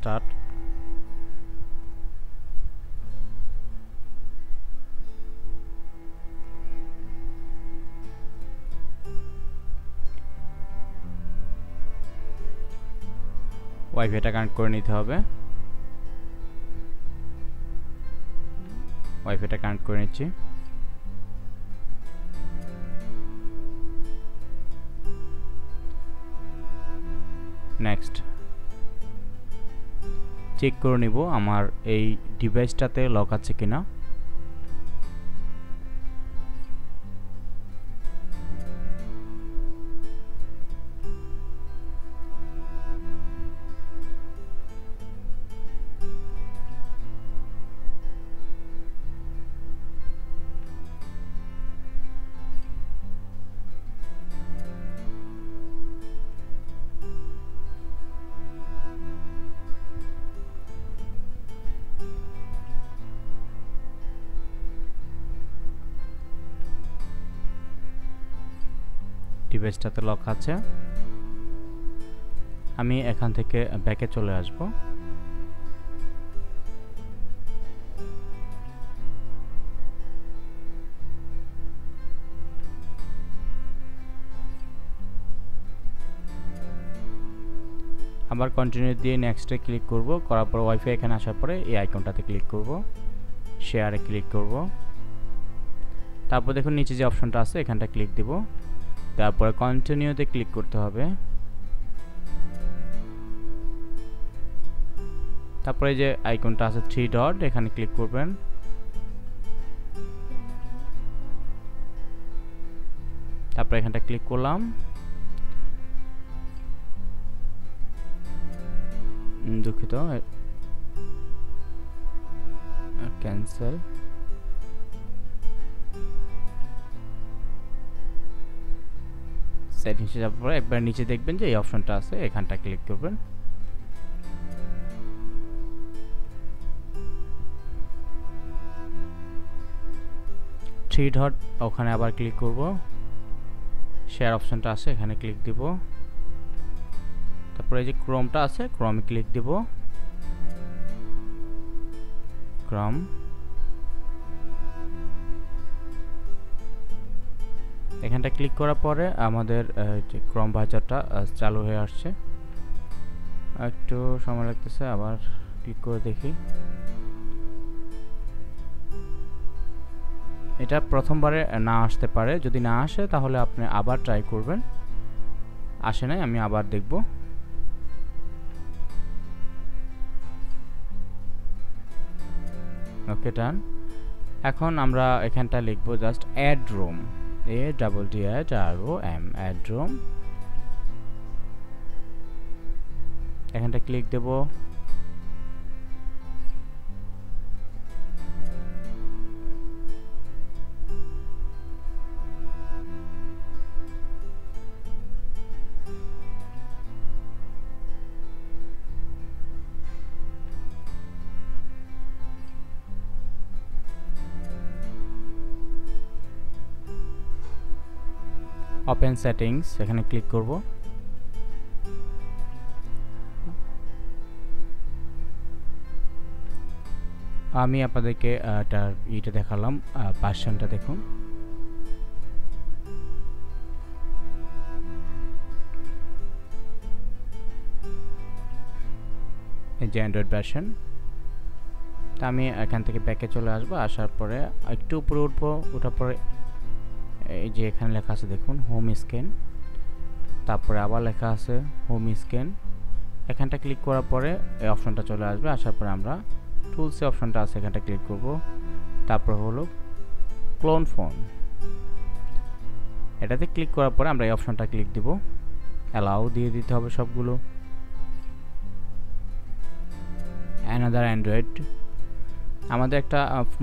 Start. ওয়াইফাইটা connect করে নিতে হবে। ওয়াইফাইটা কানেক্ট করে নিচ্ছি। নেক্সট চেক করে নিব আমার এই ডিভাইসটাতে লক আছে কিনা। ডিভাইসটাতে লক আছে। আমি এখান থেকে ব্যাকে চলে আসব। আবার কন্টিনিউ দিয়ে নেক্সটে ক্লিক করব। করার পর ওয়াইফাই এখানে আসার পরে এই আইকনটাতে ক্লিক করব, শেয়ারে ক্লিক করব। তারপর দেখুন নিচে যে অপশনটা আছে এখানটা ক্লিক দিব। তারপরে কন্টিনিউতে ক্লিক করতে হবে। তারপরে যে আইকনটা আছে 3 ডট এখানে ক্লিক করবেন। তারপরে এখানটা ক্লিক করলাম। দুঃখিত, ক্যান্সেল। সেটিংসে যাওয়ার পরে একবার নিচে দেখবেন যে এই অপশনটা আছে এখানটা ক্লিক করবেন। থ্রি ডট ওখানে আবার ক্লিক করব। শেয়ার অপশনটা আছে এখানে ক্লিক দিব। তারপরে এই যে ক্রোমটা আছে ক্রোমে ক্লিক দিব। ক্রোম এখানটা ক্লিক করার পরে আমাদের যে ক্রোম ব্রাউজারটা চালু হয়ে আসছে। একটু সময় লাগতেছে, আবার ক্লিক করে দেখি। এটা প্রথমবারে না আসতে পারে, যদি না আসে তাহলে আপনি আবার ট্রাই করবেন। আসে নাই, আমি আবার দেখব। ওকে ডান। এখন আমরা এখানটা লিখব just add room, ADDROM, add room. এখানটা ক্লিক দেব। ওপেন সেটিংস এখানে ক্লিক করব। আমি আপনাদেরকে এটা দেখালাম, ভার্সনটা দেখুন। এই যে অ্যান্ড্রয়েড ভার্সন। তা আমি এখান থেকে ব্যাকে চলে আসবো। আসার পরে একটু উপরে উঠবো, ওঠার পরে এই যে এখানে লেখা আছে দেখুন হোম স্ক্রিন। তারপরে আবার লেখা আছে হোম স্ক্রিন। এখানটা ক্লিক করার পরে এই অপশনটা চলে আসবে। আসার পরে আমরা টুলসে অপশনটা আছে এখানটা ক্লিক করব। তারপর হলো ক্লোন ফোন, এটাতে ক্লিক করার পরে আমরা এই অপশনটা ক্লিক দিব। অ্যালাউ দিয়ে দিতে হবে সবগুলো। অ্যানাদার অ্যান্ড্রয়েড, আমাদের একটা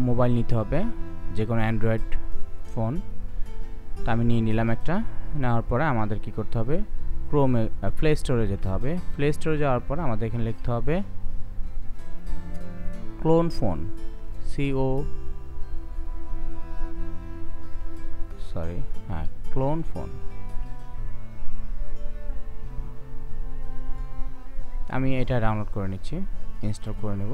মোবাইল নিতে হবে, যে কোনো অ্যান্ড্রয়েড ফোন। তা আমি নিয়ে নিলাম একটা। নেওয়ার পরে আমাদের কি করতে হবে, ক্রোমে প্লে স্টোরে যেতে হবে। প্লে স্টোরে যাওয়ার পরে আমাদের এখানে লিখতে হবে ক্লোন ফোন, ক্লোন ফোন। আমি এটা ডাউনলোড করে নিচ্ছি, ইনস্টল করে নেব।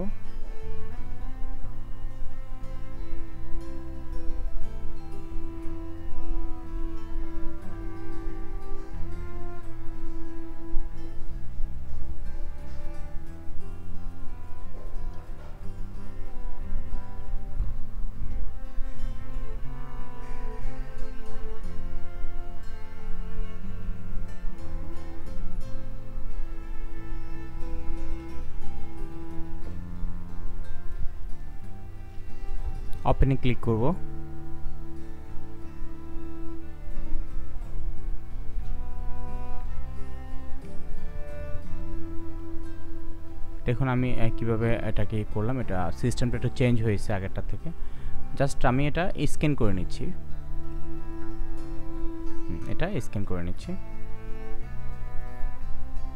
ওপেনে ক্লিক করব। দেখুন আমি কিভাবে এটাকে করলাম, এটা সিস্টেমটা একটু চেঞ্জ হয়েছে আগেরটা থেকে। জাস্ট আমি এটা স্ক্যান করে নিচ্ছি, এটা স্ক্যান করে নিচ্ছি।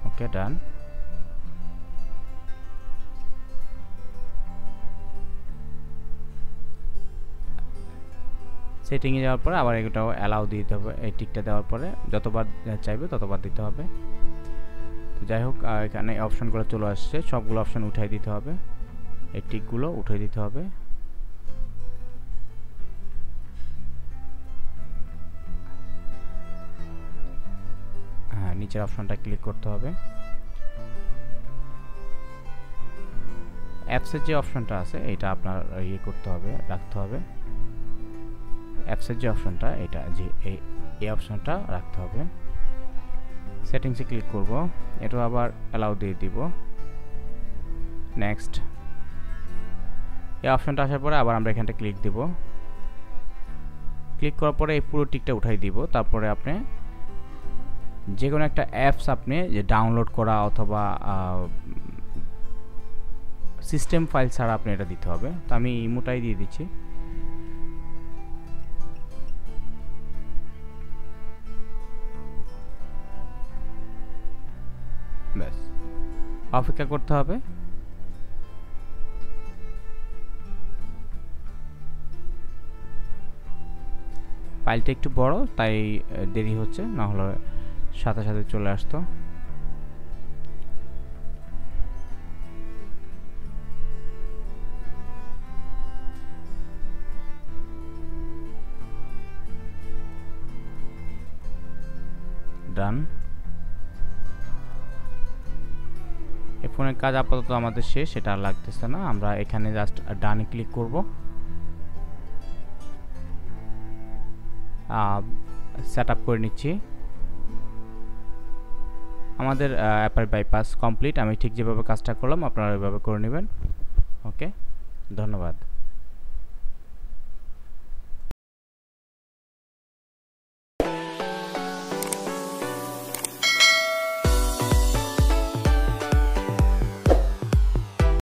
ওকে, ডান। সেটিংয়ে যাওয়ার পরে আবার এটাও অ্যালাউ দিতে হবে, এই টিকটা দেওয়ার পরে যতবার চাইবে ততবার দিতে হবে। তো যাই হোক, এখানে অপশনগুলো চলে আসছে, সবগুলো অপশন উঠাই দিতে হবে, এই টিকগুলো উঠাই দিতে হবে। হ্যাঁ, নিচের অপশনটা ক্লিক করতে হবে। অ্যাপসের যে অপশনটা আছে এটা আপনার ইয়ে করতে হবে, রাখতে হবে। অ্যাপসের যে অপশনটা, এটা যে এই অপশনটা রাখতে হবে। সেটিংসে ক্লিক করব, এটা আবার অ্যালাউ দিয়ে দিব। নেক্সট, এই অপশনটা আসার পরে আবার আমরা এখানটা ক্লিক দিব। ক্লিক করার পরে এই পুরো টিকটা উঠাই দিব। তারপরে আপনি যে কোনো একটা অ্যাপস আপনি যে ডাউনলোড করা অথবা সিস্টেম ফাইল ছাড়া আপনি এটা দিতে হবে। তো আমি ইমোটাই দিয়ে দিচ্ছি। ব্যাস, অপেক্ষা করতে হবে। ফাইলটা একটু বড়, তাই দেরি হচ্ছে, না হলে সাথে সাথে চলে আসতো। ডান। এই ফোনের কাজ আপাতত আমাদের শেষ, এটা আর লাগতেছে না। আমরা এখানে জাস্ট ডানে ক্লিক করব। সেট আপ করে নিচ্ছি। আমাদের অ্যাপেল বাইপাস কমপ্লিট। আমি ঠিক যেভাবে কাজটা করলাম আপনারা ওইভাবে করে নেবেন। ওকে, ধন্যবাদ।